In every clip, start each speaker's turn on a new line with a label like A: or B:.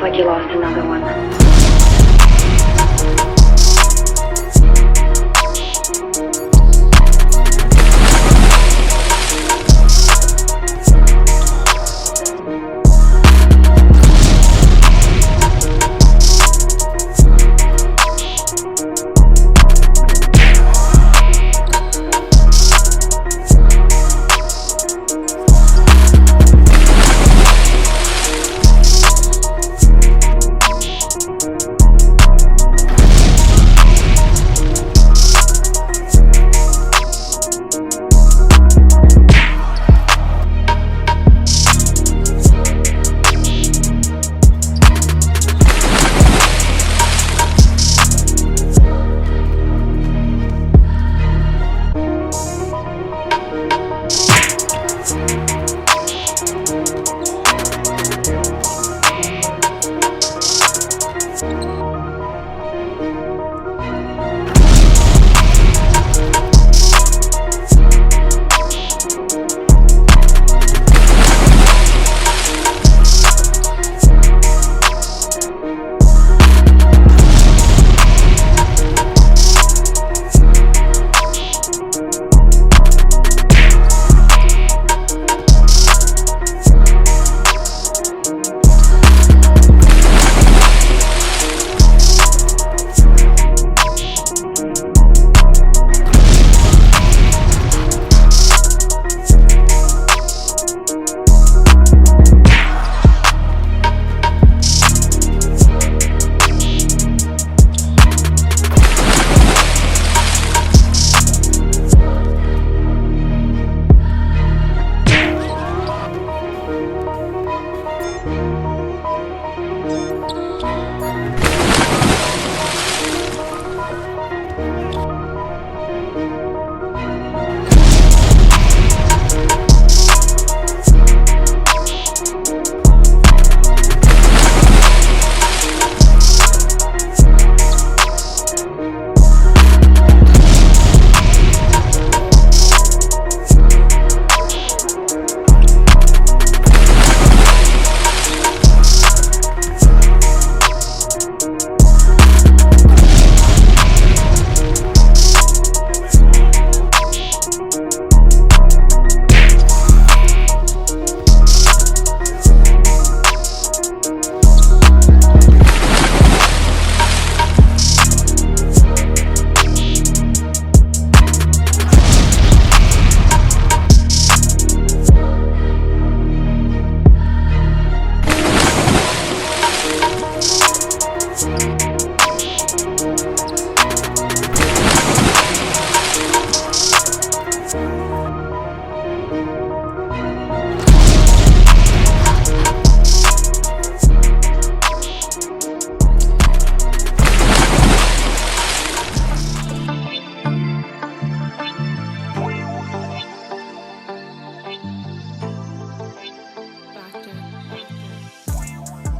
A: Looks like you lost another one.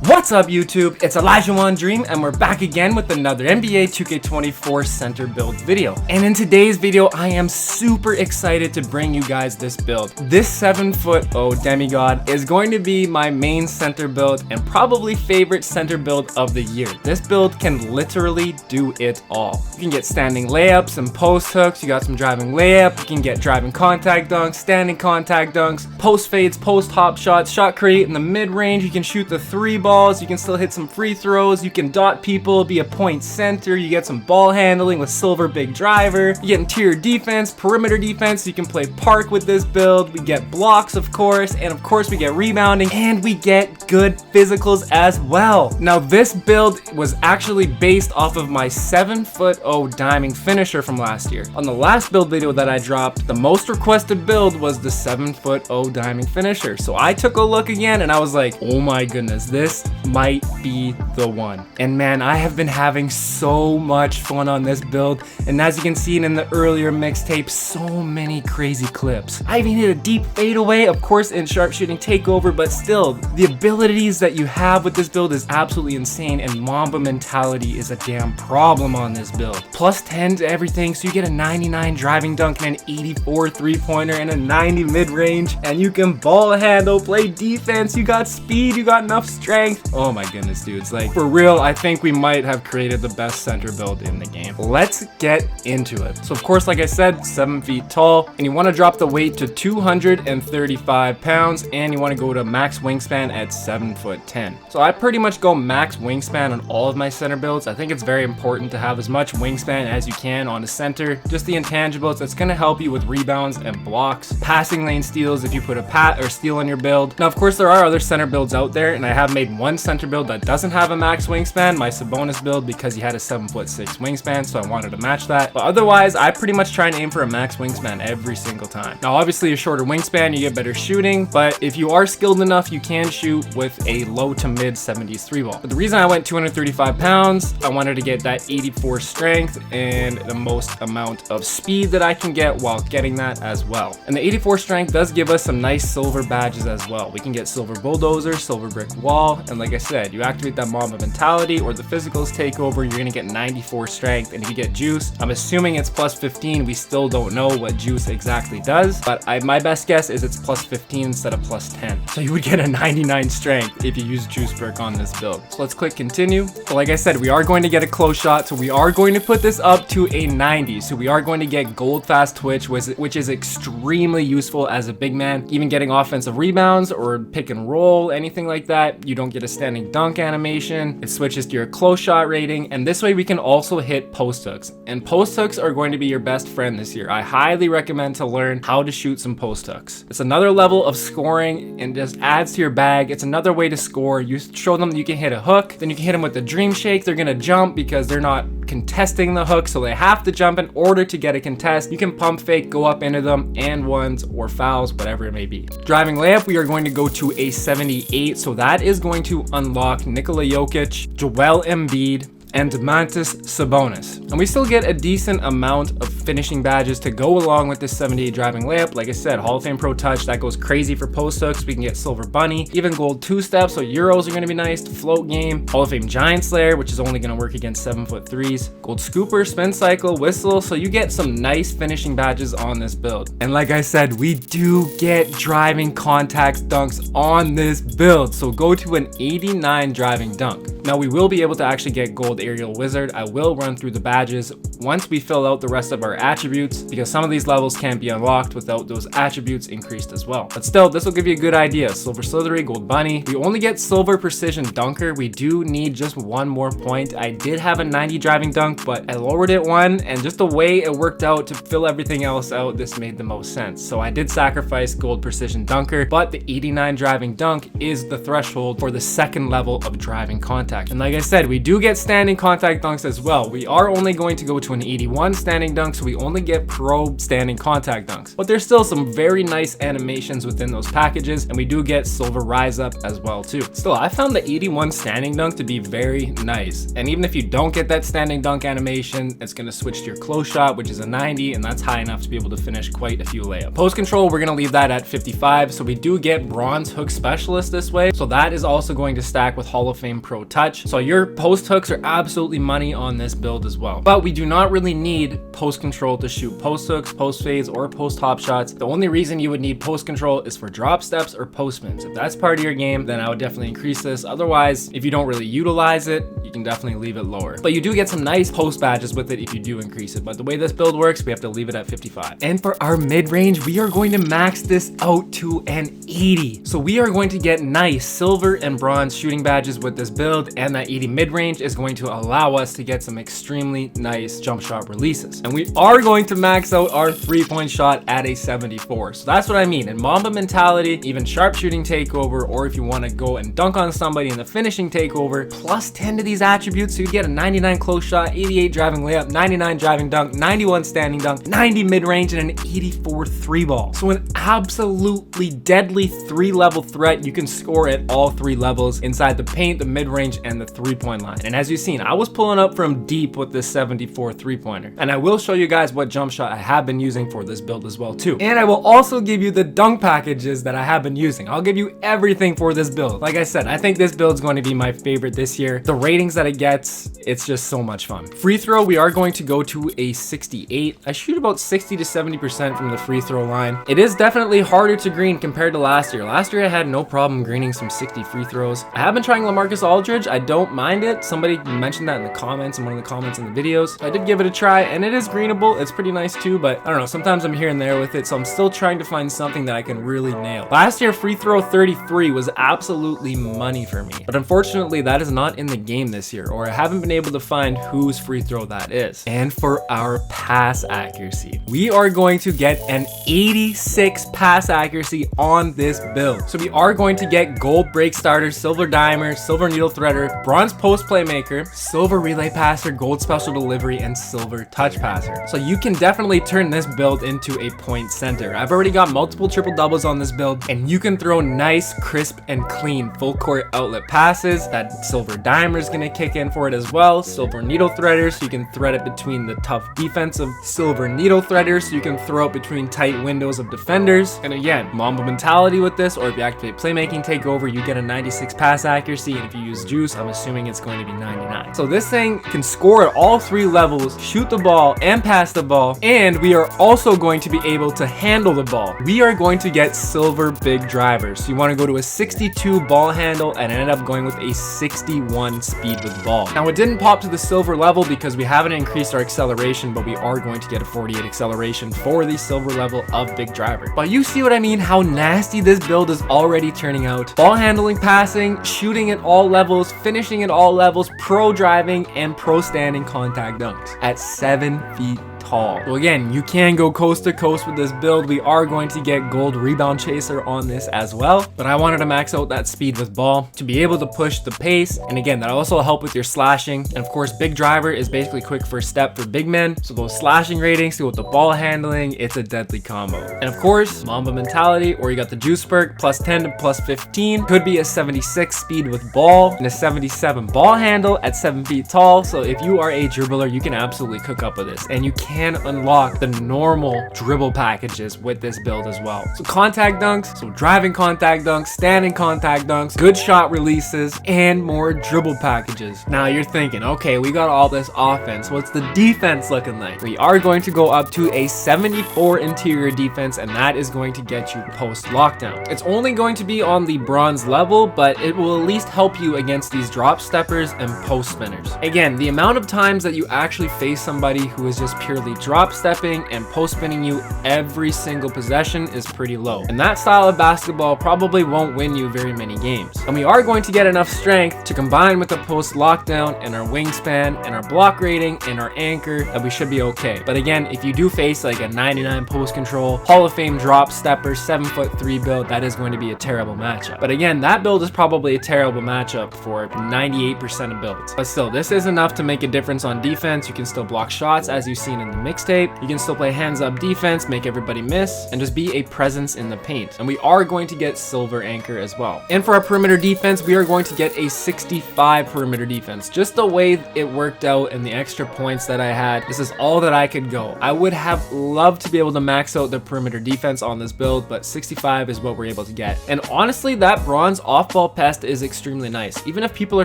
B: What's up YouTube, it's Elijah One Dream and we're back again with another NBA 2K24 center build video. And in today's video, I am super excited to bring you guys this build. This 7'0" Demigod is going to be my main center build and probably favorite center build of the year. This build can literally do it all. You can get standing layups and post hooks, you got some driving layup, you can get driving contact dunks, standing contact dunks, post fades, post hop shots, shot create in the mid-range, you can shoot the 3 balls, you can still hit some free throws, you can dot people, be a point center, you get some ball handling with silver big driver, you get interior defense, perimeter defense, you can play park with this build, we get blocks of course, and of course we get rebounding, and we get good physicals as well. Now this build was actually based off of my 7'0" diming finisher from last year. On the last build video that I dropped, the most requested build was the 7'0" diming finisher. So I took a look again and I was like, oh my goodness, this might be the one. And man, I have been having so much fun on this build, and as you can see in the earlier mixtape, so many crazy clips. I even hit a deep fadeaway, of course in sharpshooting takeover, but still, the abilities that you have with this build is absolutely insane, and Mamba mentality is a damn problem on this build. Plus 10 to everything, so you get a 99 driving dunk and an 84 3-pointer and a 90 mid-range, and you can ball handle, play defense, you got speed, you got enough strength, Oh my goodness, dudes. Like, for real, I think we might have created the best center build in the game. Let's get into it. So of course, like I said, 7 feet tall, and you want to drop the weight to 235 pounds, and you want to go to max wingspan at 7'10". So I pretty much go max wingspan on all of my center builds. I think it's very important to have as much wingspan as you can on a center. Just the intangibles, that's going to help you with rebounds and blocks, passing lane steals if you put a pat or steal on your build. Now, of course, there are other center builds out there, and I have made one center build that doesn't have a max wingspan, my Sabonis build, because he had a 7'6" wingspan, so I wanted to match that. But otherwise, I pretty much try and aim for a max wingspan every single time. Now, obviously, a shorter wingspan, you get better shooting, but if you are skilled enough, you can shoot with a low to mid 70s 3-ball. But the reason I went 235 pounds, I wanted to get that 84 strength and the most amount of speed that I can get while getting that as well. And the 84 strength does give us some nice silver badges as well. We can get silver bulldozer, silver brick wall, and like I said, you activate that Mamba mentality or the physicals take over, you're gonna get 94 strength. And if you get juice, I'm assuming it's plus 15. We still don't know what juice exactly does, but my best guess is it's plus 15 instead of plus 10. So you would get a 99 strength if you use juice brick on this build. So let's click continue. So like I said, we are going to get a close shot, so we are going to put this up to a 90. So we are going to get gold fast twitch, which is extremely useful as a big man. Even getting offensive rebounds or pick and roll, anything like that, you don't get a standing dunk animation. It switches to your close shot rating, and this way we can also hit post hooks. And post hooks are going to be your best friend this year. I highly recommend to learn how to shoot some post hooks. It's another level of scoring and just adds to your bag. It's another way to score. You show them that you can hit a hook, then you can hit them with the dream shake. They're gonna jump because they're not contesting the hook, so they have to jump in order to get a contest. You can pump fake, go up into them, and ones or fouls, whatever it may be. Driving layup, we are going to go to a 78, so that is going to unlock Nikola Jokic, Joel Embiid, and Domantas Sabonis. And we still get a decent amount of finishing badges to go along with this 78 driving layup. Like I said, Hall of Fame Pro Touch, that goes crazy for post hooks. We can get Silver Bunny, even gold 2-step, so Euros are gonna be nice. Float game, Hall of Fame Giant Slayer, which is only gonna work against 7'3s. Gold Scooper, Spin Cycle, Whistle, so you get some nice finishing badges on this build. And like I said, we do get driving contact dunks on this build, so go to an 89 driving dunk. Now we will be able to actually get gold aerial wizard. I will run through the badges once we fill out the rest of our attributes, because some of these levels can't be unlocked without those attributes increased as well. But still, this will give you a good idea. Silver Slithery, gold bunny. We only get silver precision dunker. We do need just one more point. I did have a 90 driving dunk, but I lowered it one, and just the way it worked out to fill everything else out, this made the most sense. So I did sacrifice gold precision dunker, but the 89 driving dunk is the threshold for the second level of driving contact. And like I said, we do get standing contact dunks as well. We are only going to go to an 81 standing dunk, so we only get pro standing contact dunks. But there's still some very nice animations within those packages, and we do get silver rise up as well too. Still, I found the 81 standing dunk to be very nice. And even if you don't get that standing dunk animation, it's gonna switch to your close shot, which is a 90, and that's high enough to be able to finish quite a few layups. Post control, we're gonna leave that at 55, so we do get bronze hook specialist this way. So that is also going to stack with Hall of Fame Pro Touch. So your post hooks are absolutely money on this build as well. But we do not really need post control to shoot post hooks, post fades, or post hop shots. The only reason you would need post control is for drop steps or post spins. If that's part of your game, then I would definitely increase this. Otherwise, if you don't really utilize it, you can definitely leave it lower. But you do get some nice post badges with it if you do increase it. But the way this build works, we have to leave it at 55. And for our mid-range, we are going to max this out to an 80. So we are going to get nice silver and bronze shooting badges with this build, and that 80 mid-range is going to allow us to get some extremely nice jump shot releases. And we are going to max out our 3-point shot at a 74. So that's what I mean. In Mamba mentality, even sharpshooting takeover, or if you want to go and dunk on somebody in the finishing takeover, plus 10 to these attributes, so you get a 99 close shot, 88 driving layup, 99 driving dunk, 91 standing dunk, 90 mid-range, and an 84 3-ball. So an absolutely deadly 3-level threat. You can score at all 3 levels inside the paint, the mid-range, and the 3-point line. And as you've seen, I was pulling up from deep with this 74 3-pointer. And I will show you guys what jump shot I have been using for this build as well too. And I will also give you the dunk packages that I have been using. I'll give you everything for this build. Like I said, I think this build is going to be my favorite this year. The ratings that it gets, it's just so much fun. Free throw, we are going to go to a 68. I shoot about 60 to 70% from the free throw line. It is definitely harder to green compared to last year. Last year I had no problem greening some 60 free throws. I have been trying LaMarcus Aldridge. I don't mind it. Somebody mentioned that in the comments, in one of the comments in the videos. So I did give it a try, and it is greenable. It's pretty nice too, but I don't know, sometimes I'm here and there with it, so I'm still trying to find something that I can really nail. Last year, free throw 33 was absolutely money for me, but unfortunately that is not in the game this year, or I haven't been able to find whose free throw that is. And for our pass accuracy, we are going to get an 86 pass accuracy on this build. So we are going to get gold break starter, silver dimer, silver needle threader, bronze post playmaker, silver relay passer, gold special delivery, and silver touch passer. So you can definitely turn this build into a point center. I've already got multiple triple doubles on this build, and you can throw nice, crisp, and clean full court outlet passes. That silver dimer is going to kick in for it as well. Silver needle threader, so you can thread it between the tough defensive silver needle threader, so you can throw it between tight windows of defenders. And again, Mamba mentality with this, or if you activate playmaking takeover, you get a 96 pass accuracy, and if you use juice, I'm assuming it's going to be 99. So this thing can score at all 3 levels, shoot the ball and pass the ball, and we are also going to be able to handle the ball. We are going to get silver big drivers. So you want to go to a 62 ball handle and end up going with a 61 speed with ball. Now it didn't pop to the silver level because we haven't increased our acceleration, but we are going to get a 48 acceleration for the silver level of big driver. But you see what I mean, how nasty this build is already turning out. Ball handling, passing, shooting at all levels, finishing at all levels, pro driving, and pro standing contact dunks at 7 feet tall. So again, you can go coast to coast with this build. We are going to get gold rebound chaser on this as well, but I wanted to max out that speed with ball to be able to push the pace, and again, that also help with your slashing. And of course, big driver is basically quick first step for big men, so those slashing ratings go with the ball handling, it's a deadly combo. And of course, Mamba mentality, or you got the juice perk, plus 10 to plus 15, could be a 76 speed with ball and a 77 ball handle at 7 feet tall. So if you are a dribbler, you can absolutely cook up with this, and you can unlock the normal dribble packages with this build as well. So contact dunks, so driving contact dunks, standing contact dunks, good shot releases, and more dribble packages. Now you're thinking, okay, we got all this offense, what's the defense looking like? We are going to go up to a 74 interior defense, and that is going to get you post lockdown. It's only going to be on the bronze level, but it will at least help you against these drop steppers and post spinners. Again, the amount of times that you actually face somebody who is just purely drop stepping and post spinning you every single possession is pretty low, and that style of basketball probably won't win you very many games. And we are going to get enough strength to combine with the post lockdown and our wingspan and our block rating and our anchor that we should be okay. But again, if you do face like a 99 post control Hall of Fame drop stepper 7'3" build, that is going to be a terrible matchup. But again, that build is probably a terrible matchup for 98% of builds. But still, this is enough to make a difference on defense. You can still block shots as you've seen in the mixtape. You can still play hands up defense, make everybody miss, and just be a presence in the paint. And we are going to get silver anchor as well. And for our perimeter defense, we are going to get a 65 perimeter defense. Just the way it worked out and the extra points that I had, this is all that I could go. I would have loved to be able to max out the perimeter defense on this build, but 65 is what we're able to get. And honestly, that bronze off-ball pest is extremely nice. Even if people are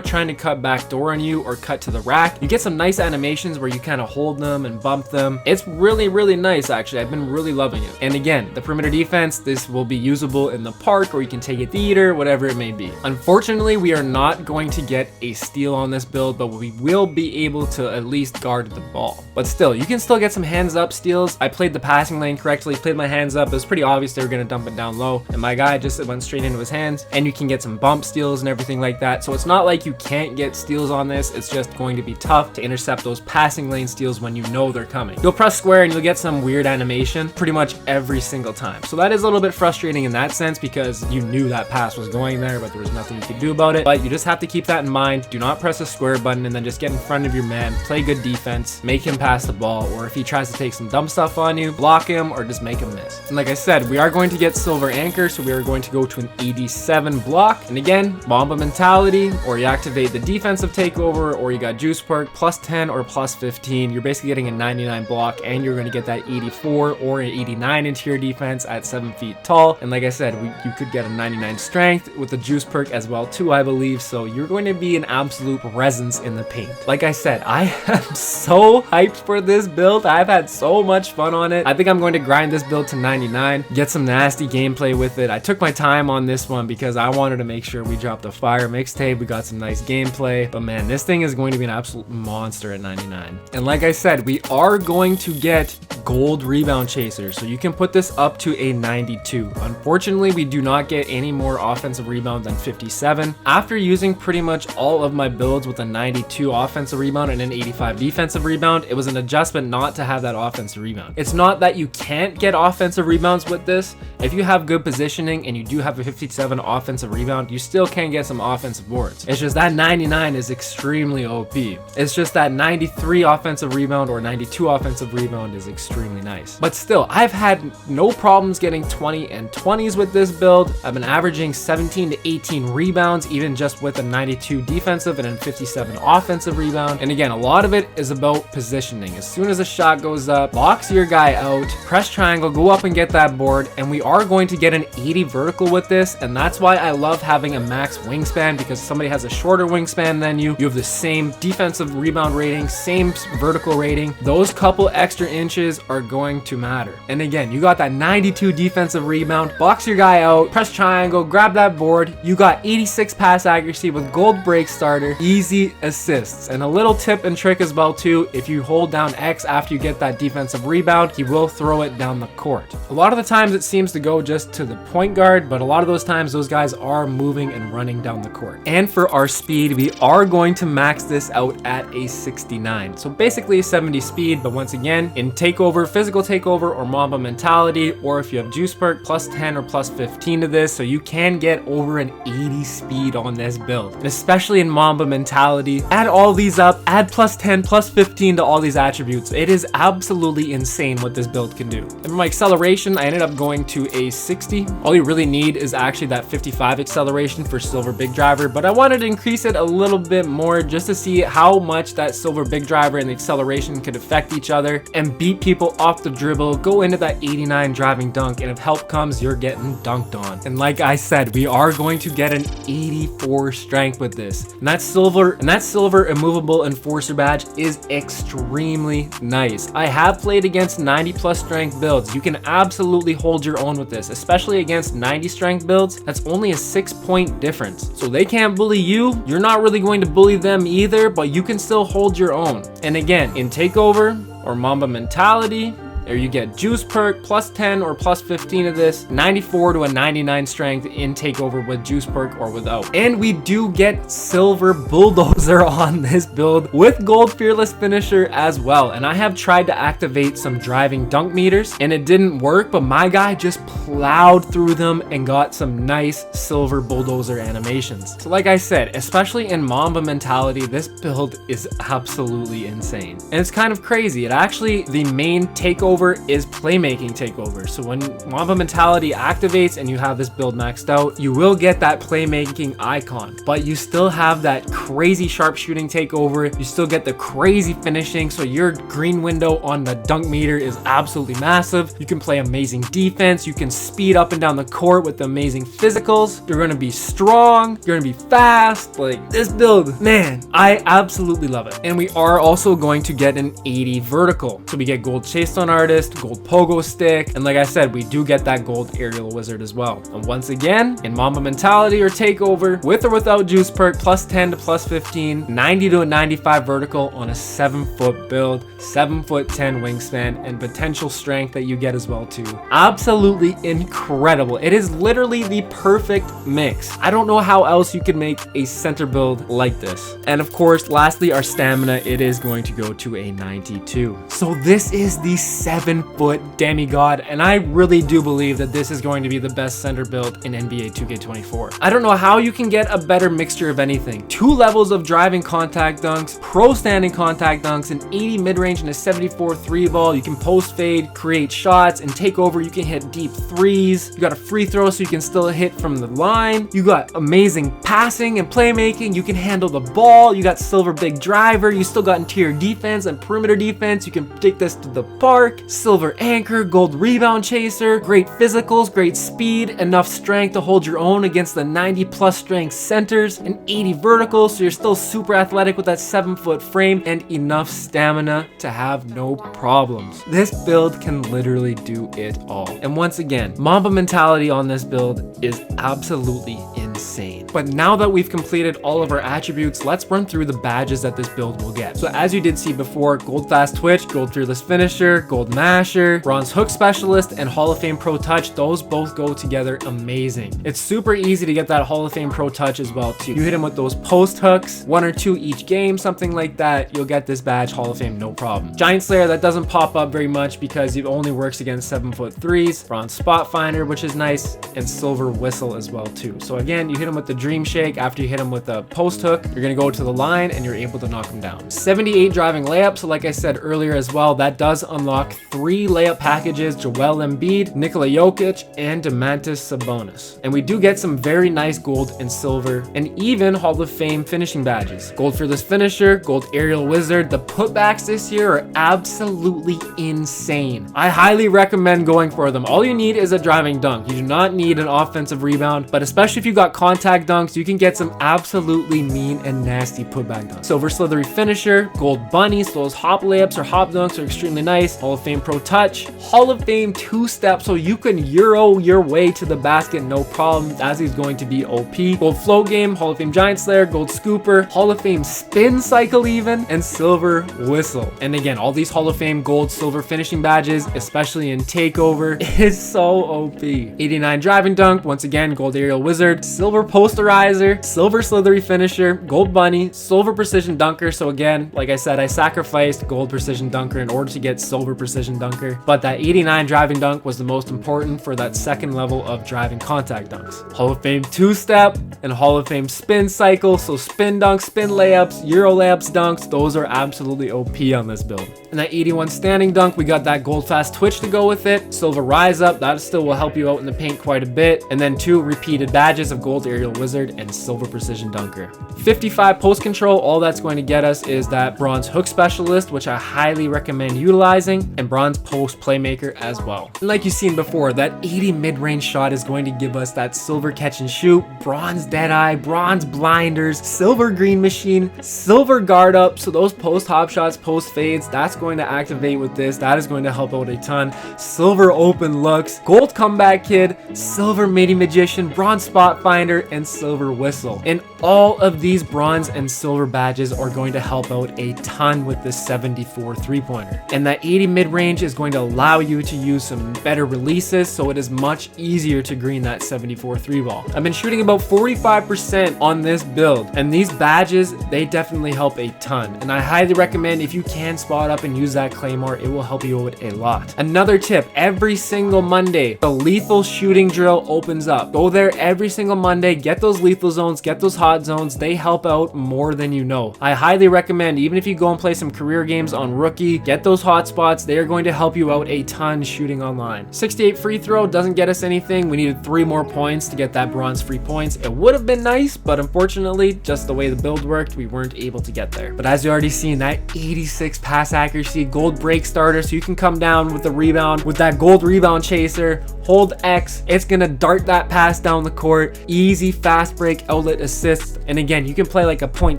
B: trying to cut back door on you or cut to the rack, you get some nice animations where you kind of hold them and bump them. It's really, really nice actually. I've been really loving it. And again, the perimeter defense, this will be usable in the park, or you can take it theater, whatever it may be. Unfortunately, we are not going to get a steal on this build, but we will be able to at least guard the ball. But still, you can still get some hands up steals. I played the passing lane correctly, played my hands up. It was pretty obvious they were going to dump it down low, and my guy just went straight into his hands. And you can get some bump steals and everything like that. So it's not like you can't get steals on this. It's just going to be tough to intercept those passing lane steals when you know they're coming. coming. You'll press square and you'll get some weird animation pretty much every single time. So that is a little bit frustrating in that sense because you knew that pass was going there, but there was nothing you could do about it. But you just have to keep that in mind. Do not press the square button and then just get in front of your man, play good defense, make him pass the ball, or if he tries to take some dumb stuff on you, block him or just make him miss. And like I said, we are going to get silver anchor, so we are going to go to an 87 block. And again, Mamba mentality, or you activate the defensive takeover, or you got juice perk plus 10 or plus 15. You're basically getting a 99 block, and you're going to get that 84 or an 89 interior defense at 7 feet tall. And like I said, you could get a 99 strength with the juice perk as well too, I believe. So you're going to be an absolute presence in the paint. Like I said, I am so hyped for this build. I've had so much fun on it. I think I'm going to grind this build to 99, get some nasty gameplay with it. I took my time on this one because I wanted to make sure we dropped a fire mixtape. We got some nice gameplay, but man, this thing is going to be an absolute monster at 99. And like I said, we are going to get gold rebound chaser, so you can put this up to a 92. Unfortunately, we do not get any more offensive rebound than 57. After using pretty much all of my builds with a 92 offensive rebound and an 85 defensive rebound, it was an adjustment not to have that offensive rebound. It's not that you can't get offensive rebounds with this. If you have good positioning and you do have a 57 offensive rebound, you still can get some offensive boards. It's just that 99 is extremely OP. It's just that 93 offensive rebound or 92 offensive rebound is extremely nice. But still, I've had no problems getting 20 and 20s with this build. I've been averaging 17 to 18 rebounds, even just with a 92 defensive and a 57 offensive rebound. And again, a lot of it is about positioning. As soon as a shot goes up, box your guy out, press triangle, go up and get that board. And we are going to get an 80 vertical with this. And that's why I love having a max wingspan, because somebody has a shorter wingspan than you. You have the same defensive rebound rating, same vertical rating. Those couple extra inches are going to matter. And again, you got that 92 defensive rebound, box your guy out, press triangle, grab that board. You got 86 pass accuracy with gold break starter, easy assists. And a little tip and trick as well too, if you hold down X after you get that defensive rebound, he will throw it down the court. A lot of the times it seems to go just to the point guard, but a lot of those times those guys are moving and running down the court. And for our speed, we are going to max this out at a 69. So basically 70 speed, but once again, in takeover, physical takeover, or Mamba mentality, or if you have juice perk, plus 10 or plus 15 to this, so you can get over an 80 speed on this build. And especially in Mamba mentality, add all these up, add plus 10, plus 15 to all these attributes. It is absolutely insane what this build can do. And for my acceleration, I ended up going to a 60. All you really need is actually that 55 acceleration for silver big driver, but I wanted to increase it a little bit more just to see how much that silver big driver and the acceleration could affect each other and beat people off the dribble, go into that 89 driving dunk, and if help comes, you're getting dunked on. And like I said, we are going to get an 84 strength with this. And that silver immovable enforcer badge is extremely nice. I have played against 90 plus strength builds. You can absolutely hold your own with this, especially against 90 strength builds. That's only a 6-point difference. So they can't bully you. You're not really going to bully them either, but you can still hold your own. And again, in takeover or Mamba mentality, or you get juice perk, plus 10 or plus 15 of this, 94 to a 99 strength in takeover with juice perk or without. And we do get silver bulldozer on this build with gold fearless finisher as well. And I have tried to activate some driving dunk meters and it didn't work, but my guy just plowed through them and got some nice silver bulldozer animations. So like I said, especially in Mamba mentality, this build is absolutely insane. And it's kind of crazy. It actually, the main takeover is playmaking takeover. So when Mamba mentality activates and you have this build maxed out, you will get that playmaking icon, but you still have that crazy sharpshooting takeover. You still get the crazy finishing. So your green window on the dunk meter is absolutely massive. You can play amazing defense. You can speed up and down the court with amazing physicals. You're going to be strong. You're going to be fast. Like this build, man, I absolutely love it. And we are also going to get an 80 vertical. So we get gold chased on our artist, gold pogo stick, and like I said, we do get that gold aerial wizard as well. And once again, in Mamba mentality or takeover, with or without juice perk, +10 to +15, 90 to a 95 vertical on a 7-foot build, 7'10" wingspan, and potential strength that you get as well too. Absolutely incredible. It is literally the perfect mix. I don't know how else you could make a center build like this. And of course, lastly, our stamina, it is going to go to a 92. So this is the 7-foot Demigod, and I really do believe that this is going to be the best center build in NBA 2K24. I don't know how you can get a better mixture of anything. 2 levels of driving contact dunks, pro standing contact dunks, an 80 mid-range and a 74 3 ball. You can post fade, create shots, and take over. You can hit deep threes. You got a free throw so you can still hit from the line. You got amazing passing and playmaking. You can handle the ball. You got silver big driver. You still got interior defense and perimeter defense. You can take this to the park. Silver anchor, gold rebound chaser, great physicals, great speed, enough strength to hold your own against the 90+ strength centers, and 80 vertical, so you're still super athletic with that 7-foot frame, and enough stamina to have no problems. This build can literally do it all. And once again, Mamba mentality on this build is absolutely insane. But now that we've completed all of our attributes, let's run through the badges that this build will get. So as you did see before, gold fast twitch, gold fearless finisher, gold masher, bronze hook specialist, and Hall of Fame pro touch, those both go together amazing. It's super easy to get that Hall of Fame pro touch as well too. You hit him with those post hooks, 1 or 2 each game, something like that, you'll get this badge Hall of Fame no problem. Giant Slayer, that doesn't pop up very much because it only works against 7-foot threes. Bronze spot finder, which is nice, and silver whistle as well too. So again, you hit him with the dream shake. After you hit him with a post hook, you're gonna go to the line and you're able to knock him down. 78 driving layup. So like I said earlier as well, that does unlock 3 layup packages: Joel Embiid, Nikola Jokic, and Domantas Sabonis. And we do get some very nice gold and silver and even Hall of Fame finishing badges. Gold fearless finisher, gold aerial wizard. The putbacks this year are absolutely insane. I highly recommend going for them. All you need is a driving dunk. You do not need an offensive rebound, but especially if you got contact dunks, you can get some absolutely mean and nasty putback dunks. Silver slithery finisher, gold bunnies. Those hop layups or hop dunks are extremely nice. Hall of Fame pro touch, Hall of Fame 2-step, so you can euro your way to the basket no problem, as he's going to be OP. Gold float game, Hall of Fame giant slayer, gold scooper, Hall of Fame spin cycle even, and silver whistle. And again, all these Hall of Fame gold silver finishing badges, especially in takeover, is so OP. 89 driving dunk, once again, gold aerial wizard, silver posterizer, silver slithery finisher, gold bunny, silver precision dunker. So again, like I said, I sacrificed gold precision dunker in order to get silver precision dunker, but that 89 driving dunk was the most important for that second level of driving contact dunks. Hall of Fame 2-step and Hall of Fame spin cycle, so spin dunks, spin layups, euro layups, dunks, those are absolutely OP on this build. And that 81 standing dunk, we got that gold fast twitch to go with it. Silver rise up, that still will help you out in the paint quite a bit. And then 2 repeated badges of gold aerial wizard and silver precision dunker. 55 post control, all that's going to get us is that bronze hook specialist, which I highly recommend utilizing, and bronze post playmaker as well. And like you've seen before, that 80 mid-range shot is going to give us that silver catch and shoot, bronze dead eye, bronze blinders, silver green machine, silver guard up. So those post hop shots, post fades, that's going to activate with this. That is going to help out a ton. Silver open looks, gold comeback kid, silver midi magician, bronze spot finder, and silver whistle. And all of these bronze and silver badges are going to help out a ton with this 74 3-pointer. And that 80 mid-range is going to allow you to use some better releases, so it is much easier to green that 74 3-ball. I've been shooting about 45% on this build, and these badges, they definitely help a ton. And I highly recommend, if you can spot up and use that claymore, it will help you out a lot. Another tip, every single Monday, the lethal shooting drill opens up. Go there every single Monday, get those lethal zones, get those hot zones. They help out more than you know. I highly recommend, even if you go and play some career games on rookie, get those hot spots. They are going to help you out a ton shooting online. 68 free throw doesn't get us anything. We needed 3 more points to get that bronze free points. It would have been nice, but unfortunately, just the way the build worked, we weren't able to get there. But as you already seen, that 86 pass accuracy accuracy, gold break starter, so you can come down with the rebound with that gold rebound chaser, hold X, it's gonna dart that pass down the court, easy fast break outlet assist. And again, you can play like a point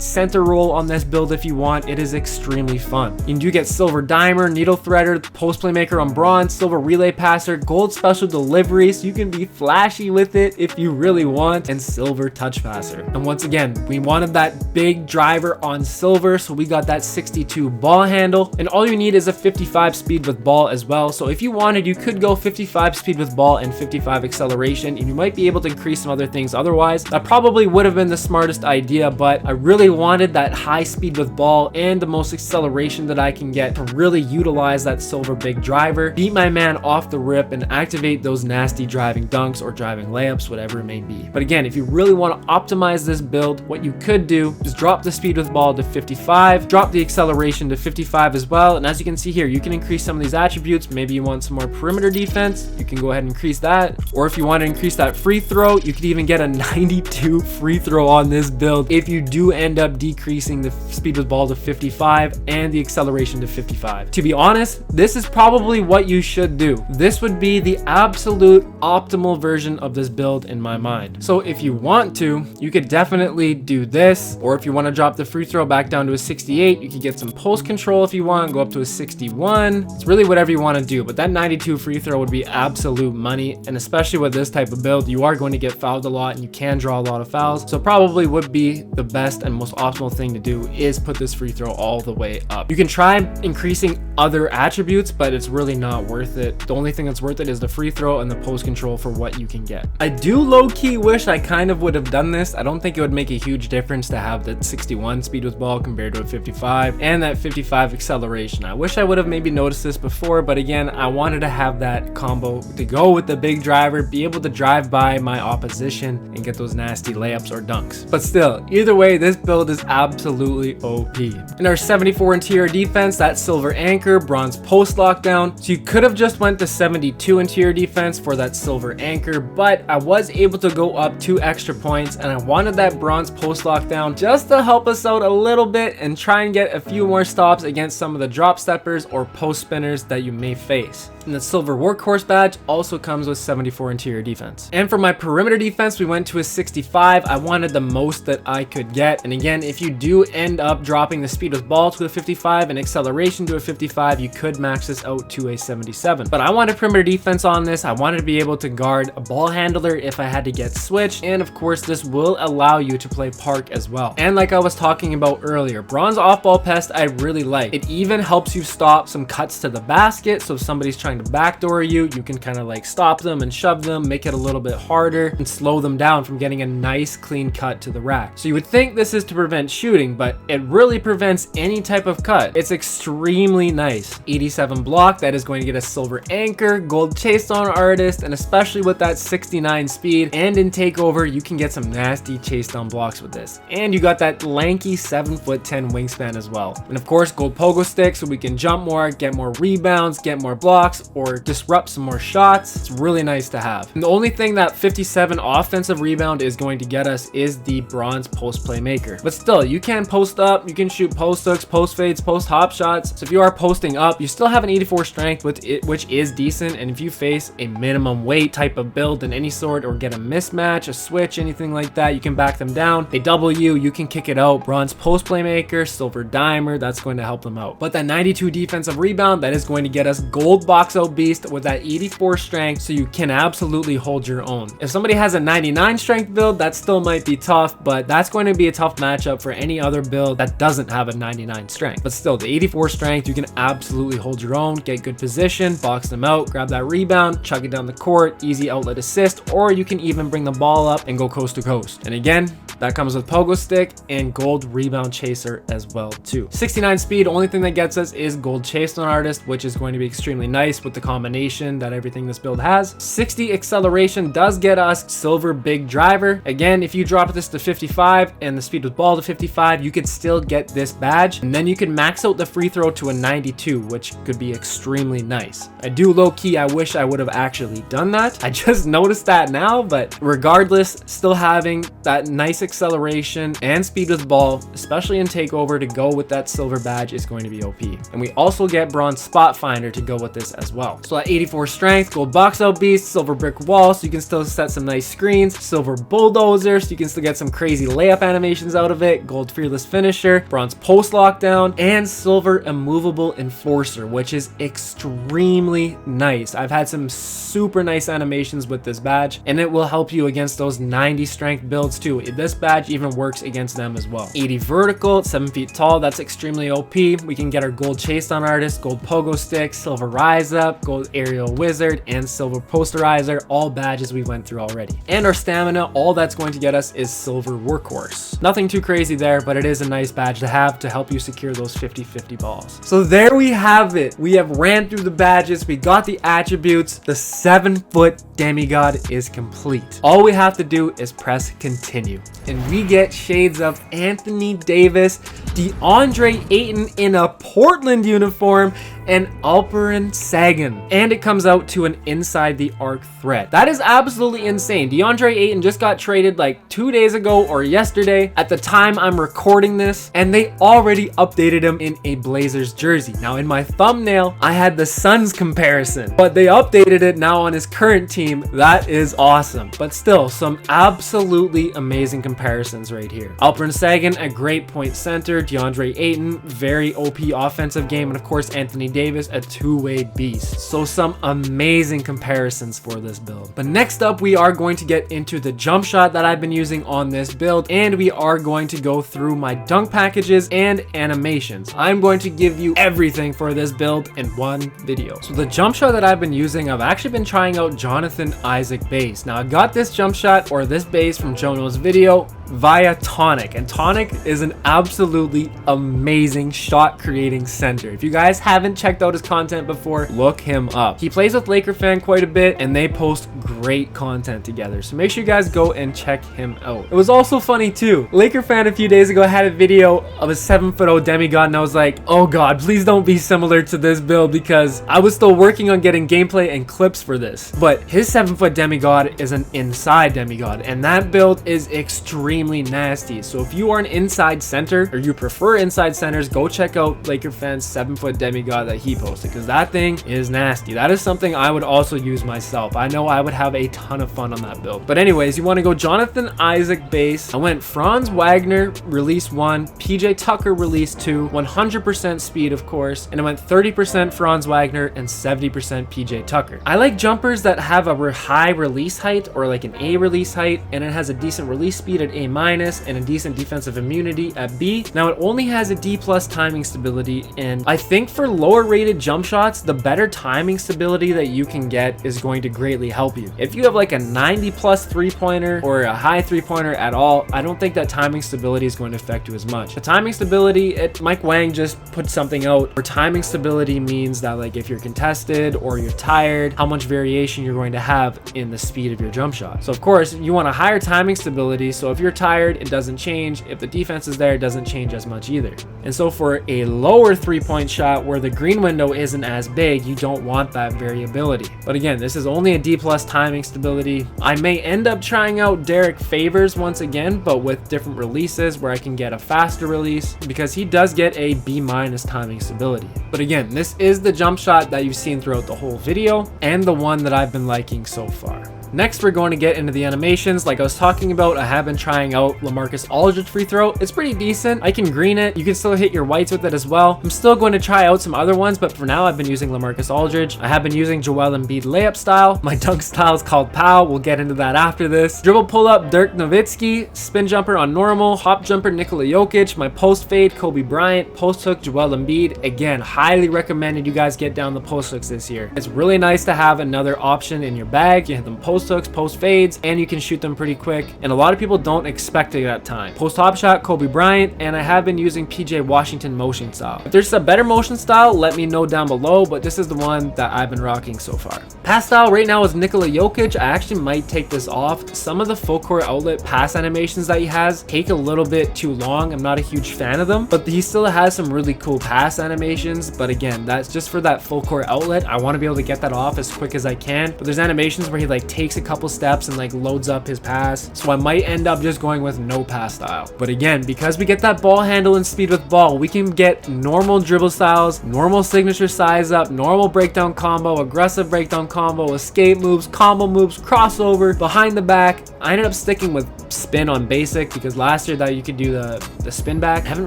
B: center role on this build if you want. It is extremely fun. You do get silver dimer, needle threader, post playmaker on bronze, silver relay passer, gold special delivery, so you can be flashy with it if you really want, and silver touch passer. And once again, we wanted that big driver on silver, so we got that 62 ball handle, and all you need is a 55 speed with ball as well. So if you wanted, you could go 55 speed with ball and 55 acceleration, and you might be able to increase some other things otherwise. That probably would have been the smartest idea, but I really wanted that high speed with ball and the most acceleration that I can get to really utilize that silver big driver, beat my man off the rip, and activate those nasty driving dunks or driving layups, whatever it may be. But again, if you really want to optimize this build, what you could do is drop the speed with ball to 55, drop the acceleration to 55 as well, and as you can see here, you can increase some of these attributes. Maybe you want some more perimeter defense, you can go ahead and increase that, or if you want to increase that free throw, you could even get a 92 free throw on this build if you do end up decreasing the speed with ball to 55 and the acceleration to 55. To be honest, this is probably what you should do. This would be the absolute optimal version of this build in my mind. So if you want to, you could definitely do this, or if you want to drop the free throw back down to a 68, you could get some post control if you want, go up to a 61. It's really whatever you want to do, but that 92 free throw would be absolute money, and especially with this type of build, you are going to get fouled a lot and you can draw a lot of fouls, so probably would be the best and most optimal thing to do is put this free throw all the way up. You can try increasing other attributes, but it's really not worth it. The only thing that's worth it is the free throw and the post control for what you can get. I do low-key wish I kind of would have done this. I don't think it would make a huge difference to have that 61 speed with ball compared to a 55 and that 55 acceleration. I wish I would have maybe noticed this before, but again, I wanted to have that combo to go with the big driver, be able to drive by my opposition and get those nasty layups or dunks. But still, either way, this build is absolutely OP. In our 74 interior defense, that silver anchor, bronze post lockdown. So you could have just went to 72 interior defense for that silver anchor, but I was able to go up 2 extra points, and I wanted that bronze post lockdown just to help us out a little bit and try and get a few more stops against some of the drop steppers or post spinners that you may face. And the silver workhorse badge also comes with 74 interior defense. And for my perimeter defense, we went to a 65. I wanted the most that I could get. And again, if you do end up dropping the speed with ball to a 55 and acceleration to a 55, you could max this out to a 77. But I wanted perimeter defense on this. I wanted to be able to guard a ball handler if I had to get switched. And of course, this will allow you to play park as well. And like I was talking about earlier, bronze off-ball pest I really like. It even helps you stop some cuts to the basket. So if somebody's trying to backdoor you, you can kind of like stop them and shove them, make it a little bit harder and slow them down from getting a nice clean cut to the rack. So you would think this is to prevent shooting, but it really prevents any type of cut. It's extremely nice. 87 block, that is going to get a silver anchor, gold chase down artist, and especially with that 69 speed and in takeover, you can get some nasty chase down blocks with this. And you got that lanky 7'10" wingspan as well. And of course, gold pogo stick, so we can jump more, get more rebounds, get more blocks, or disrupt some more shots. It's really nice to have. And the only thing that 57 offensive rebound is going to get us is the bronze post playmaker. But still, you can post up, you can shoot post hooks, post fades, post hop shots. So if you are posting up, you still have an 84 strength with it, which is decent. And if you face a minimum weight type of build in any sort, or get a mismatch, a switch, anything like that, you can back them down. They double you can kick it out. Bronze post playmaker, silver dimer, that's going to help them out. But that 92 defensive rebound, that is going to get us gold box out beast with that 84 strength, so you can absolutely hold your own. If somebody has a 99 strength build, that still might be tough, but that's going to be a tough matchup for any other build that doesn't have a 99 strength. But still, the 84 strength, you can absolutely hold your own, get good position, box them out, grab that rebound, chuck it down the court, easy outlet assist, or you can even bring the ball up and go coast to coast. And again, that comes with pogo stick and gold rebound chaser as well too. 69 speed, only thing that gets us is gold chase on artist, which is going to be extremely nice with the combination that everything this build has. 60 acceleration does get us silver big driver. Again, if you drop this to 55 and the speed with ball to 55, you could still get this badge, and then you can max out the free throw to a 92, which could be extremely nice. I do low-key, I wish I would have actually done that. I just noticed that now, but regardless, still having that nice acceleration and speed with ball, especially in takeover, to go with that silver badge is going to be OP. And we also get bronze spot finder to go with this as well. So at 84 strength, gold box out beast, silver brick wall, so you can still set some nice screens, silver bulldozer, so you can still get some crazy layup animations out of it, gold fearless finisher, bronze post lockdown, and silver immovable enforcer, which is extremely nice. I've had some super nice animations with this badge, and it will help you against those 90 strength builds too. This badge even works against them as well. 80 vertical, 7 feet tall, that's extremely OP. We can get our gold chase on artist, gold pogo stick, silver rise up, gold aerial wizard, and silver posterizer, all badges we went through already. And our stamina, all that's going to get us is silver workhorse. Nothing too crazy there, but it is a nice badge to have to help you secure those 50-50 balls. So there we have it. We have ran through the badges, we got the attributes, the 7-foot demigod is complete. All we have to do is press continue, and we get shades of Anthony Davis, DeAndre Ayton in a Portland uniform, and Alperen Sengun, and it comes out to an inside the arc threat. That is absolutely insane. DeAndre Ayton just got traded like 2 days ago or yesterday at the time I'm recording this, and they already updated him in a Blazers jersey. Now in my thumbnail I had the Suns comparison, but they updated it now on his current team. That is awesome, but still some absolutely amazing comparisons right here. Alperen Sengun, a great point center, DeAndre Ayton, very OP offensive game, and of course Anthony Davis, a two-way beast. So some amazing comparisons for this build. But next up, we are going to get into the jump shot that I've been using on this build, and we are going to go through my dunk packages and animations. I'm going to give you everything for this build in one video. So the jump shot that I've been using, I've actually been trying out Jonathan Isaac base. Now I got this jump shot or this base from Jono's video via Tonic, and Tonic is an absolutely amazing shot creating center. If you guys haven't checked out his content before, look him up. He plays with Laker Fan quite a bit, and they post great content together, so make sure you guys go and check him out. It was also funny too, Laker Fan a few days ago had a video of a 7-foot demigod, and I was like, oh god, please don't be similar to this build, because I was still working on getting gameplay and clips for this. But his 7-foot demigod is an inside demigod, and that build is extremely nasty. So if you are an inside center, or you prefer inside centers, go check out Laker Fan's 7-foot demigod that he posted, because that thing is nasty. That is something I would also use myself. I know I would have a ton of fun on that build. But anyways, you want to go Jonathan Isaac base. I went Franz Wagner release 1, PJ Tucker release 2, 100% speed of course, and I went 30% Franz Wagner and 70% PJ Tucker. I like jumpers that have a high release height, or like an A release height, and it has a decent release speed at A- and a decent defensive immunity at B. Now it only has a D+ timing stability, and I think for lower rated jump shots, the better timing stability that you can get is going to greatly help you. If you have like a 90+ 3-pointer or a high 3-pointer at all, I don't think that timing stability is going to affect you as much. The timing stability, Mike Wang just put something out where timing stability means that like if you're contested or you're tired, how much variation you're going to have in the speed of your jump shot. So of course you want a higher timing stability, so if you're tired, it doesn't change. If the defense is there, it doesn't change as much either. And so for a lower 3-point shot where the green window isn't as big, you don't want that variability. But again, this is only a D+ timing stability. I may end up trying out Derek Favors once again, but with different releases where I can get a faster release, because he does get a B- timing stability. But again, this is the jump shot that you've seen throughout the whole video, and the one that I've been liking so far. Next, we're going to get into the animations. Like I was talking about, I have been trying out LaMarcus Aldridge free throw. It's pretty decent. I can green it. You can still hit your whites with it as well. I'm still going to try out some other ones, but for now, I've been using LaMarcus Aldridge. I have been using Joel Embiid layup style. My dunk style is called Pow. We'll get into that after this. Dribble pull up, Dirk Nowitzki. Spin jumper on normal. Hop jumper, Nikola Jokic. My post fade, Kobe Bryant. Post hook, Joel Embiid. Again, highly recommended you guys get down the post hooks this year. It's really nice to have another option in your bag. You hit them post hooks, post fades, and you can shoot them pretty quick, and a lot of people don't expect it at time. Post hop shot, Kobe Bryant, and I have been using PJ Washington motion style. If there's a better motion style, let me know down below, but this is the one that I've been rocking so far. Pass style right now is Nikola Jokic. I actually might take this off. Some of the full court outlet pass animations that he has take a little bit too long. I'm not a huge fan of them, but he still has some really cool pass animations. But again, that's just for that full court outlet. I want to be able to get that off as quick as I can, but there's animations where he like takes takes a couple steps and like loads up his pass. So I might end up just going with no pass style. But again, because we get that ball handle and speed with ball, we can get normal dribble styles, normal signature size up, normal breakdown combo, aggressive breakdown combo, escape moves, combo moves, crossover, behind the back. I ended up sticking with spin on basic because last year that you could do the spin back. I haven't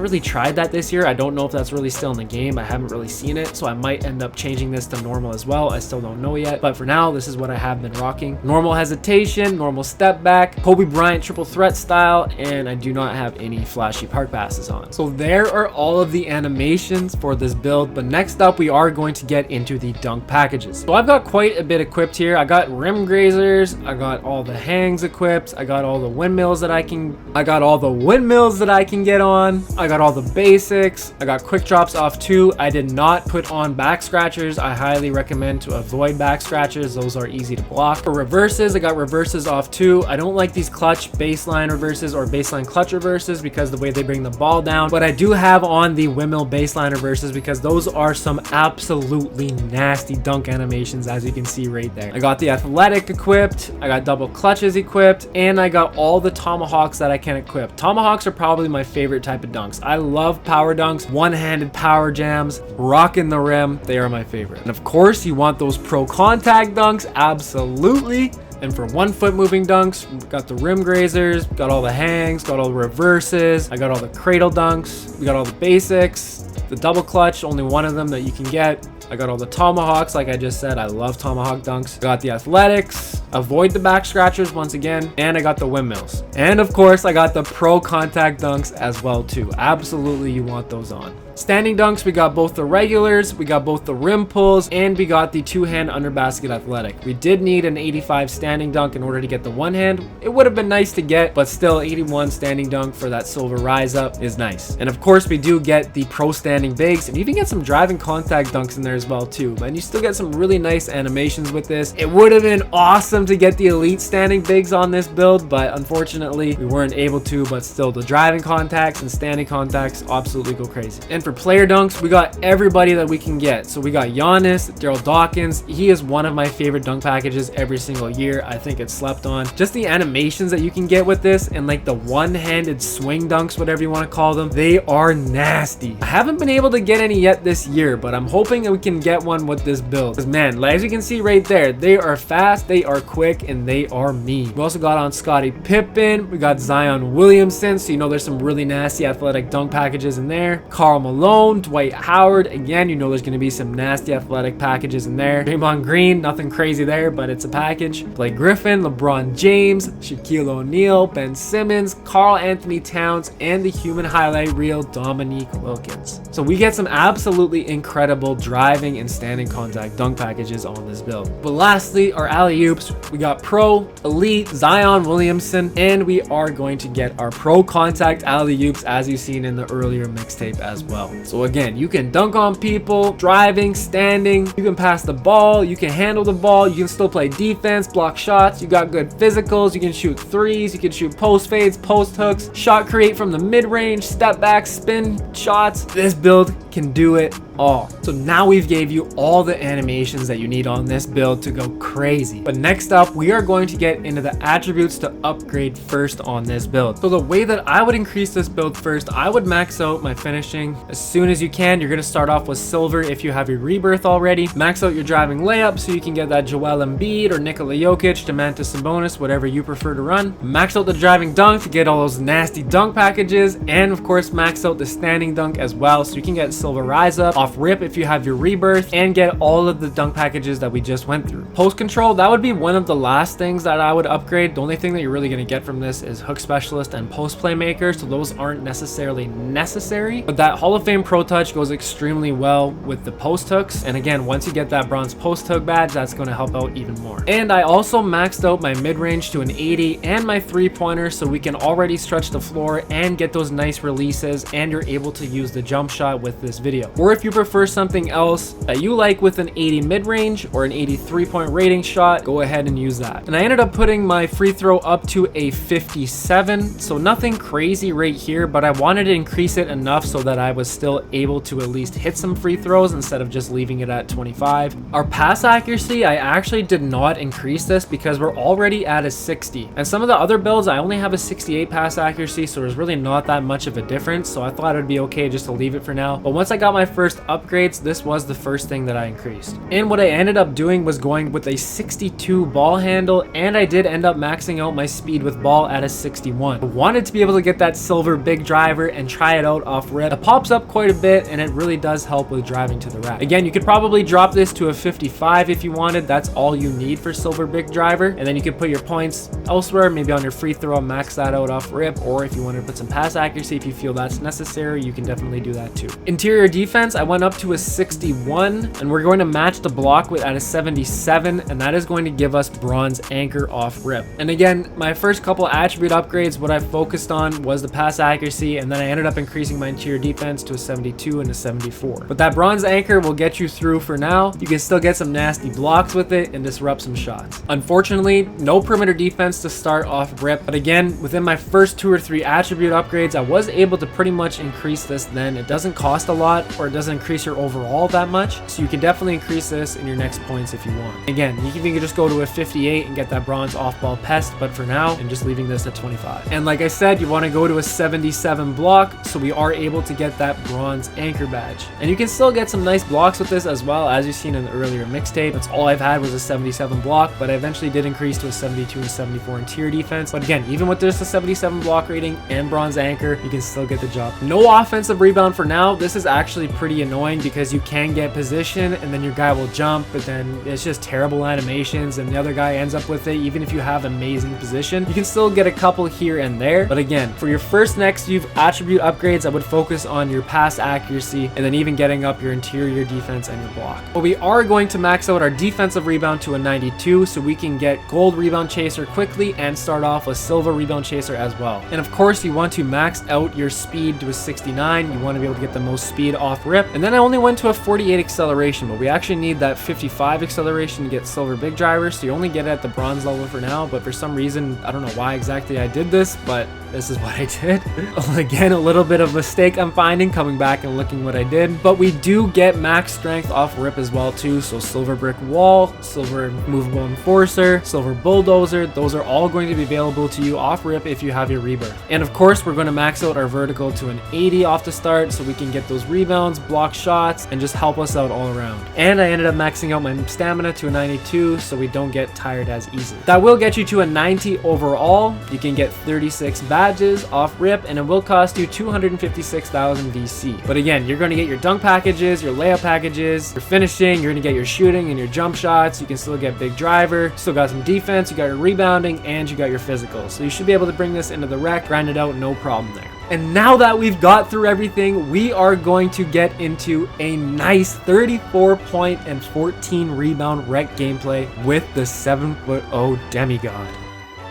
B: really tried that this year. I don't know if that's really still in the game. I haven't really seen it, so I might end up changing this to normal as well. I still don't know yet, but for now this is what I have been rocking. Normal hesitation, normal step back, Kobe Bryant triple threat style, and I do not have any flashy park passes on. So there are all of the animations for this build, but next up we are going to get into the dunk packages. So I've got quite a bit equipped here. I got rim grazers, I got all the hangs equipped, I got all the windmills that I can get on, I got all the basics, I got quick drops off too. I did not put on back scratchers. I highly recommend to avoid back scratchers. Those are easy to block. For reverses, I got reverses off too. I don't like these clutch baseline reverses or baseline clutch reverses because the way they bring the ball down, but I do have on the windmill baseline reverses because those are some absolutely nasty dunk animations, as you can see right there. I got the athletic equipped, I got double clutches equipped, and I got all the tomahawks that I can equip. Tomahawks are probably my favorite type of dunks. I love power dunks, one-handed power jams, rocking the rim. They are my favorite. And of course, you want those pro contact dunks, absolutely. And for 1 foot moving dunks, we got the rim grazers, got all the hangs, got all the reverses, I got all the cradle dunks, we got all the basics, the double clutch, only one of them that you can get. I got all the tomahawks, like I just said, I love tomahawk dunks. I got the athletics, avoid the back scratchers once again, and I got the windmills. And of course, I got the pro contact dunks as well too. Absolutely, you want those on. Standing dunks, we got both the regulars, we got both the rim pulls, and we got the two-hand under basket athletic. We did need an 85 standing dunk in order to get the one hand. It would have been nice to get, but still 81 standing dunk for that silver rise up is nice. And of course, we do get the pro standing bigs, and you even get some driving contact dunks in there as well too. And you still get some really nice animations with this. It would have been awesome to get the elite standing bigs on this build, but unfortunately we weren't able to. But still, the driving contacts and standing contacts absolutely go crazy. And for player dunks, we got everybody that we can get. So we got Giannis, Daryl Dawkins. He is one of my favorite dunk packages every single year. I think it's slept on. Just the animations that you can get with this, and like the one-handed swing dunks, whatever you want to call them, they are nasty. I haven't been able to get any yet this year, but I'm hoping that we can get one with this build. Because man, as you can see right there, they are fast, they are quick, and they are mean. We also got on Scottie Pippen, we got Zion Williamson, so you know there's some really nasty athletic dunk packages in there. Karl Malone, Dwight Howard, again, you know there's going to be some nasty athletic packages in there. Draymond Green, nothing crazy there, but it's a package. Blake Griffin, LeBron James, Shaquille O'Neal, Ben Simmons, Karl Anthony Towns, and the human highlight reel Dominique Wilkins. So we get some absolutely incredible driving and standing contact dunk packages on this build. But lastly, our alley-oops, we got pro, elite, Zion Williamson, and we are going to get our pro contact alley-oops as you've seen in the earlier mixtape as well. So again, you can dunk on people, driving, standing, you can pass the ball, you can handle the ball, you can still play defense, block shots, you got good physicals, you can shoot threes, you can shoot post fades, post hooks, shot create from the mid-range, step back, spin shots. This build can do it all. So now we've gave you all the animations that you need on this build to go crazy. But next up, we are going to get into the attributes to upgrade first on this build. So the way that I would increase this build first, I would max out my finishing as soon as you can. You're going to start off with silver if you have your rebirth already. Max out your driving layup so you can get that Joel Embiid or Nikola Jokic, Domantas Sabonis, whatever you prefer to run. Max out the driving dunk to get all those nasty dunk packages, and of course max out the standing dunk as well so you can get silver rise up off rip if you have your rebirth and get all of the dunk packages that we just went through. Post control, that would be one of the last things that I would upgrade. The only thing that you're really going to get from this is hook specialist and post playmaker, so those aren't necessarily necessary, but that Hall of Fame Pro Touch goes extremely well with the post hooks. And again, once you get that bronze post hook badge, that's going to help out even more. And I also maxed out my mid-range to an 80 and my three-pointer so we can already stretch the floor and get those nice releases, and you're able to use the jump shot with this this video. Or if you prefer something else that you like with an 80 mid-range or an 83-point rating shot, go ahead and use that. And I ended up putting my free throw up to a 57, so nothing crazy right here, but I wanted to increase it enough so that I was still able to at least hit some free throws instead of just leaving it at 25. Our pass accuracy, I actually did not increase this because we're already at a 60. And some of the other builds, I only have a 68 pass accuracy, so there's really not that much of a difference. So I thought it'd be okay just to leave it for now. But once I got my first upgrades, this was the first thing that I increased. And what I ended up doing was going with a 62 ball handle, and I did end up maxing out my speed with ball at a 61. I wanted to be able to get that silver big driver and try it out off rip. It pops up quite a bit, and it really does help with driving to the rack. Again, you could probably drop this to a 55 if you wanted. That's all you need for silver big driver, and then you could put your points elsewhere, maybe on your free throw, max that out off rip, or if you want to put some pass accuracy, if you feel that's necessary, you can definitely do that too. Interior defense, I went up to a 61, and we're going to match the block with at a 77, and that is going to give us bronze anchor off rip. And again, my first couple attribute upgrades, what I focused on was the pass accuracy, and then I ended up increasing my interior defense to a 72 and a 74. But that bronze anchor will get you through for now. You can still get some nasty blocks with it and disrupt some shots. Unfortunately, no perimeter defense to start off rip, but again, within my first 2 or 3 attribute upgrades, I was able to pretty much increase this. Then it doesn't cost a lot, or it doesn't increase your overall that much, so you can definitely increase this in your next points if you want. Again, you can just go to a 58 and get that bronze off-ball pest, but for now, I'm just leaving this at 25. And like I said, you want to go to a 77 block, so we are able to get that bronze anchor badge. And you can still get some nice blocks with this as well, as you've seen in the earlier mixtape. That's all I've had was a 77 block, but I eventually did increase to a 72 and 74 interior defense. But again, even with just a 77 block rating and bronze anchor, you can still get the job. No offensive rebound for now. This is actually pretty annoying because you can get position and then your guy will jump, but then it's just terrible animations and the other guy ends up with it. Even if you have amazing position, you can still get a couple here and there. But again, for your first next few attribute upgrades, I would focus on your pass accuracy and then even getting up your interior defense and your block. But we are going to max out our defensive rebound to a 92 so we can get gold rebound chaser quickly and start off with silver rebound chaser as well. And of course, you want to max out your speed to a 69. You want to be able to get the most speed off rip. And then I only went to a 48 acceleration, but we actually need that 55 acceleration to get silver big driver, so you only get it at the bronze level for now. But for some reason, I don't know why exactly I did this, but this is what I did. Again, a little bit of mistake I'm finding coming back and looking what I did, but we do get max strength off rip as well too. So silver brick wall, silver movable enforcer, silver bulldozer, those are all going to be available to you off rip if you have your rebirth. And of course, we're going to max out our vertical to an 80 off the start so we can get those rebounds, block shots, and just help us out all around. And I ended up maxing out my stamina to a 92 so we don't get tired as easily. That will get you to a 90 overall. You can get 36 badges off rip, and it will cost you 256,000 VC. But again, you're going to get your dunk packages, your layup packages, your finishing, you're going to get your shooting and your jump shots. You can still get big driver, still got some defense, you got your rebounding, and you got your physical. So you should be able to bring this into the rec, grind it out, no problem there. And now that we've got through everything, we are going to get into a nice 34 point and 14 rebound rec gameplay with the 7'0" Demigod.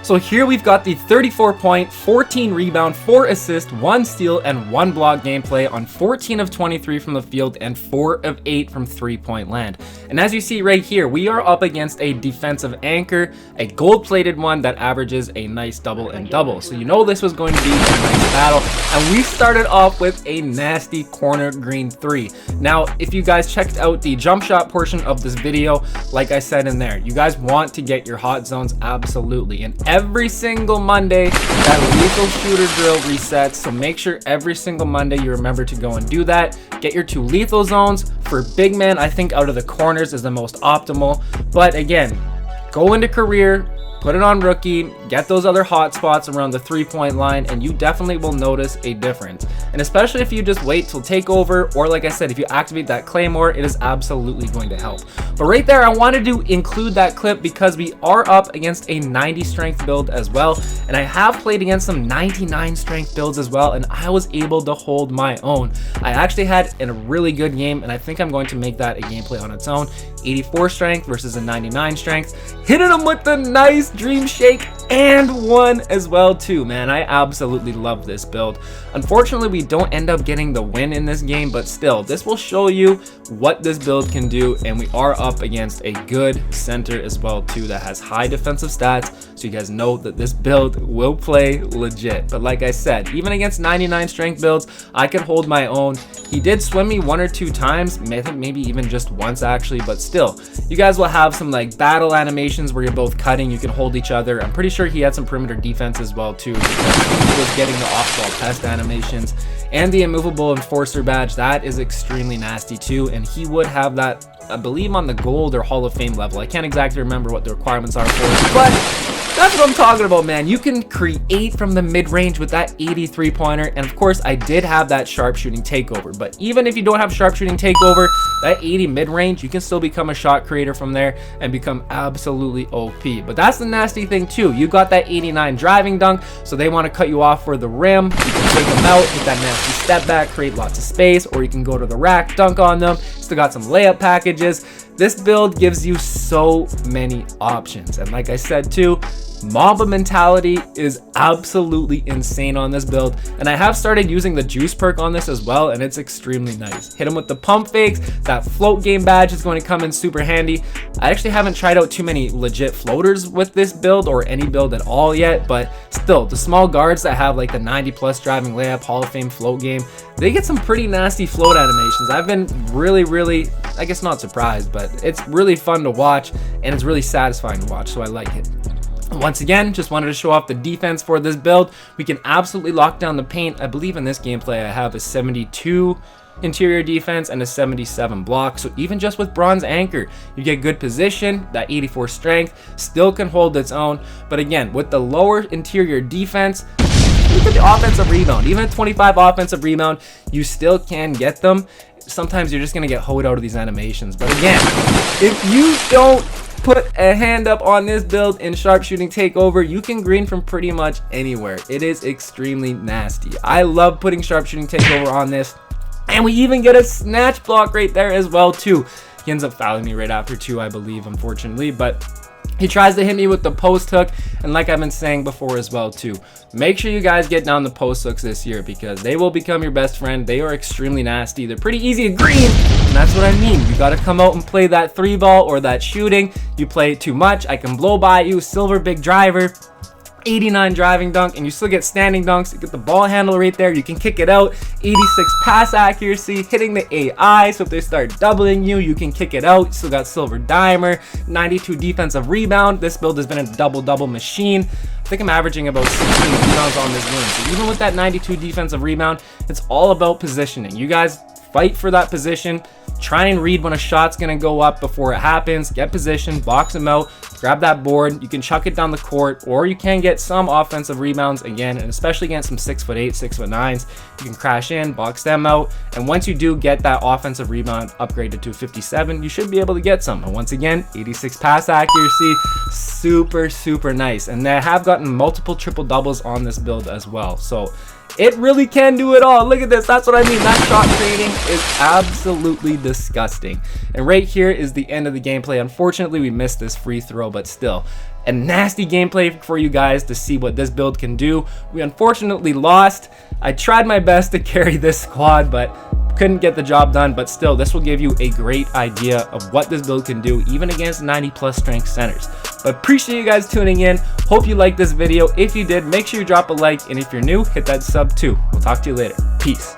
B: So here we've got the 34 point, 14 rebound, 4 assist, 1 steal, and 1 block gameplay on 14 of 23 from the field and 4 of 8 from 3-point land. And as you see right here, we are up against a defensive anchor, a gold-plated one that averages a nice double and double. So you know this was going to be a nice battle. And we started off with a nasty corner green 3. Now, if you guys checked out the jump shot portion of this video, like I said in there, you guys want to get your hot zones absolutely. And every single Monday, that lethal shooter drill resets, so make sure every single Monday you remember to go and do that. Get your 2 lethal zones. For big man, I think out of the corners is the most optimal, but again, go into career, put it on rookie, get those other hot spots around the 3-point line, and you definitely will notice a difference. And especially if you just wait till takeover, or like I said, if you activate that claymore, it is absolutely going to help. But right there, I wanted to include that clip because we are up against a 90 strength build as well, and I have played against some 99 strength builds as well, and I was able to hold my own. I actually had a really good game, and I think I'm going to make that a gameplay on its own. 84 strength versus a 99 strength, hitting them with the nice dream shake and one as well too, man. I absolutely love this build. Unfortunately, we don't end up getting the win in this game, but still, this will show you what this build can do, and we are up against a good center as well too that has high defensive stats, so you guys know that this build will play legit. But like I said, even against 99 strength builds, I could hold my own. He did swim me 1 or 2 times, I think maybe even just once actually, but still, you guys will have some like battle animations where you're both cutting, you can hold each other. I'm pretty sure he had some perimeter defense as well too, because he was getting the off-ball pest animations. And the immovable enforcer badge, that is extremely nasty too, and he would have that, I believe, on the gold or Hall of Fame level. I can't exactly remember what the requirements are for it, but that's what I'm talking about, man. You can create from the mid-range with that 83 pointer, and of course I did have that sharpshooting takeover, but even if you don't have sharpshooting takeover, that 80 mid-range, you can still become a shot creator from there and become absolutely OP. But that's the nasty thing too, you got that 89 driving dunk, so they want to cut you off for the rim. You can take them out with that nasty step back, create lots of space, or you can go to the rack, dunk on them. Still got some layup packages. This build gives you so many options, and like I said too, Mamba mentality is absolutely insane on this build, and I have started using the juice perk on this as well, and it's extremely nice. Hit him with the pump fakes. That float game badge is going to come in super handy. I actually haven't tried out too many legit floaters with this build or any build at all yet, but still, the small guards that have like the 90+ driving layup Hall of Fame float game, they get some pretty nasty float animations. I've been really, I guess not surprised, but it's really fun to watch and it's really satisfying to watch, so I like it. Once again, just wanted to show off the defense for this build. We can absolutely lock down the paint. I believe in this gameplay I have a 72 interior defense and a 77 block, so even just with bronze anchor, you get good position. That 84 strength still can hold its own, but again, with the lower interior defense, look at the offensive rebound. Even at 25 offensive rebound, you still can get them. Sometimes you're just gonna get hoed out of these animations, but again, if you don't put a hand up on this build in sharpshooting takeover, you can green from pretty much anywhere. It is extremely nasty. I love putting sharpshooting takeover on this, and we even get a snatch block right there as well too. He ends up fouling me right after 2, I believe, unfortunately, but he tries to hit me with the post hook, and like I've been saying before as well too, make sure you guys get down the post hooks this year because they will become your best friend. They are extremely nasty. They're pretty easy to green, and that's what I mean. You got to come out and play that 3-ball or that shooting. You play too much, I can blow by you. Silver big driver, 89 driving dunk, and you still get standing dunks. You get the ball handle right there, you can kick it out. 86 pass accuracy, hitting the AI, so if they start doubling you, you can kick it out. You still got silver dimer, 92 defensive rebound. This build has been a double machine. I think I'm averaging about 16 rebounds on this game, so even with that 92 defensive rebound, it's all about positioning. You guys fight for that position, try and read when a shot's gonna go up before it happens, get position, box them out, grab that board. You can chuck it down the court, or you can get some offensive rebounds again, and especially against some 6'8", 6'9", you can crash in, box them out, and once you do get that offensive rebound upgraded to 57, you should be able to get some. And once again, 86 pass accuracy, super nice, and they have gotten multiple triple doubles on this build as well, so it really can do it all. Look at this, that's what I mean. That shot creating is absolutely disgusting. And right here is the end of the gameplay. Unfortunately, we missed this free throw, but still, a nasty gameplay for you guys to see what this build can do. We unfortunately lost. I tried my best to carry this squad, but couldn't get the job done. But still, this will give you a great idea of what this build can do, even against 90+ strength centers. But appreciate you guys tuning in. Hope you liked this video. If you did, make sure you drop a like, and if you're new, hit that sub too. We'll talk to you later. Peace.